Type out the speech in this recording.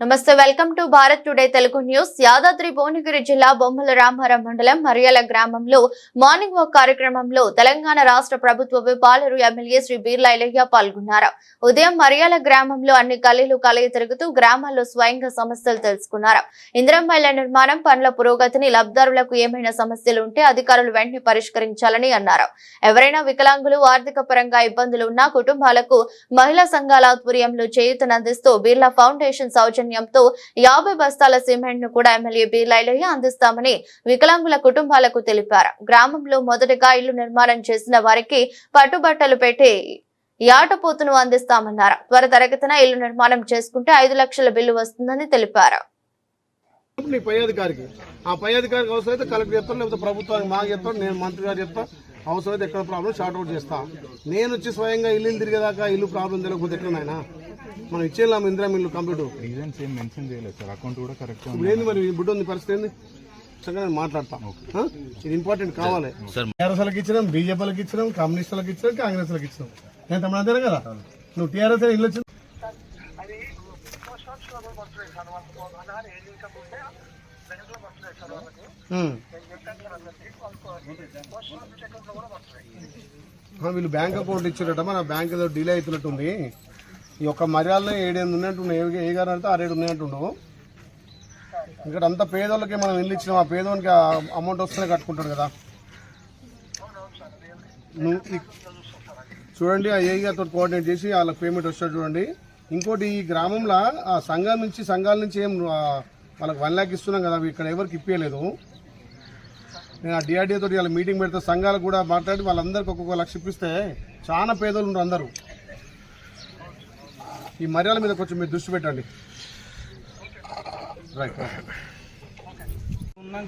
నమస్తే welcome to Bharat today Telugu news. Yadadri Bhuvanagiri జిల్లా బొమ్మల రామారం మండలం మరియాల గ్రామంలో మార్నింగ్ వాక్ కార్యక్రమంలో తెలంగాణ రాష్ట్ర ప్రభుత్వ పాలరు ఎమ్మెల్యే శ్రీ బీర్లా ఐలయ్య పాల్గొన్నారు. ఉదయం మరియాల గ్రామంలో అన్ని గల్లీలు తిరుగుతూ గ్రామాల్లో స్వయంగా సమస్యలు తెలుసుకున్నారు. ఇందిరమ్మ ఇళ్ల నిర్మాణం పనుల పురోగతిని, లబ్ధిదారులకు ఏమైనా సమస్యలు ఉంటే అధికారులు వెంటనే పరిష్కరించాలని అన్నారు. ఎవరైనా వికలాంగులు ఆర్థిక పరంగా ఇబ్బందులు ఉన్న కుటుంబాలకు మహిళా సంఘాల ఆధ్వర్యంలో చేయూతనందిస్తూ బీర్లా ఫౌండేషన్ సౌజన్యంతో 50 బస్తాల సిమెంట్ ను కూడా ఎమ్మెల్యే బీర్లా ఐలయ్య అందిస్తామని వికలాంగుల కుటుంబాలకు తెలిపారు. గ్రామంలో మొదటగా ఇల్లు నిర్మాణం చేసిన వారికి పట్టుబట్టలు పెట్టి యాటపోతును అందిస్తామన్నారు. త్వరితగతిన ఇల్లు నిర్మాణం చేసుకుంటే 5 లక్షల బిల్లు వస్తుందని తెలిపారు. పై అధికారికి అవసరమైతే కలెక్టర్ చెప్తాను, లేకపోతే ప్రభుత్వానికి మాకు చెప్తాను, నేను మంత్రి గారు చెప్తా. అవసరమైతే ఎక్కడ ప్రాబ్లం షార్ట్ అవుట్ చేస్తా. నేను వచ్చి స్వయంగా ఇల్లు తిరిగేదాకా ఇల్లు ప్రాబ్లం తెలియకపోతే ఎట్లనైనా మనం ఇచ్చేలాము ఇందిరా ఇల్లు కంప్లీట్. ఏంది మరి బుడ్డ ఉంది పరిస్థితి ఏంది చక్కగా నేను మాట్లాడతాను. ఇది ఇంపార్టెంట్ కావాలి. టీఆర్ఎస్లకు ఇచ్చినాం, బీజేపీలకు ఇచ్చినాం, కమ్యూనిస్టులకు ఇచ్చినాం, కాంగ్రెస్లకు ఇచ్చినాం. నేను తమ అంతేనా కదా, నువ్వు టీఆర్ఎస్ ఇల్లు వచ్చింది. వీళ్ళు బ్యాంక్ అకౌంట్ ఇచ్చారట, మన బ్యాంక్ ఏదో డిలే అవుతున్నట్టుంది. ఈ యొక్క మర్యాదలో 7 ఉన్నట్టుండే, ఏ గారు అంటే 6-7 ఉన్నాయంటుండవు. ఇక్కడ అంతా పేదోళ్ళకి మనం ఇల్లు ఇచ్చినాం, ఆ పేదోనికి అమౌంట్ వస్తేనే కట్టుకుంటాడు కదా. చూడండి, ఆ ఏ గారితో కోఆర్డినేట్ చేసి వాళ్ళకి పేమెంట్ వస్తాడు చూడండి. ఇంకోటి, ఈ గ్రామంలో ఆ సంఘాల నుంచి ఏం వాళ్ళకి 1 లక్ష ఇస్తున్నాం కదా, ఇక్కడ ఎవరికి ఇప్పలేదు. నేను ఆ డిఆర్డీఏ తోటి వాళ్ళ మీటింగ్ పెడితే సంఘాలకు కూడా మాట్లాడి వాళ్ళందరికీ ఒక్కొక్క 1 లక్ష ఇప్పిస్తే చాలా పేదోళ్ళు ఉన్నారు అందరూ. ఈ మర్యాద మీద కొంచెం మీరు దృష్టి పెట్టండి. రైట్.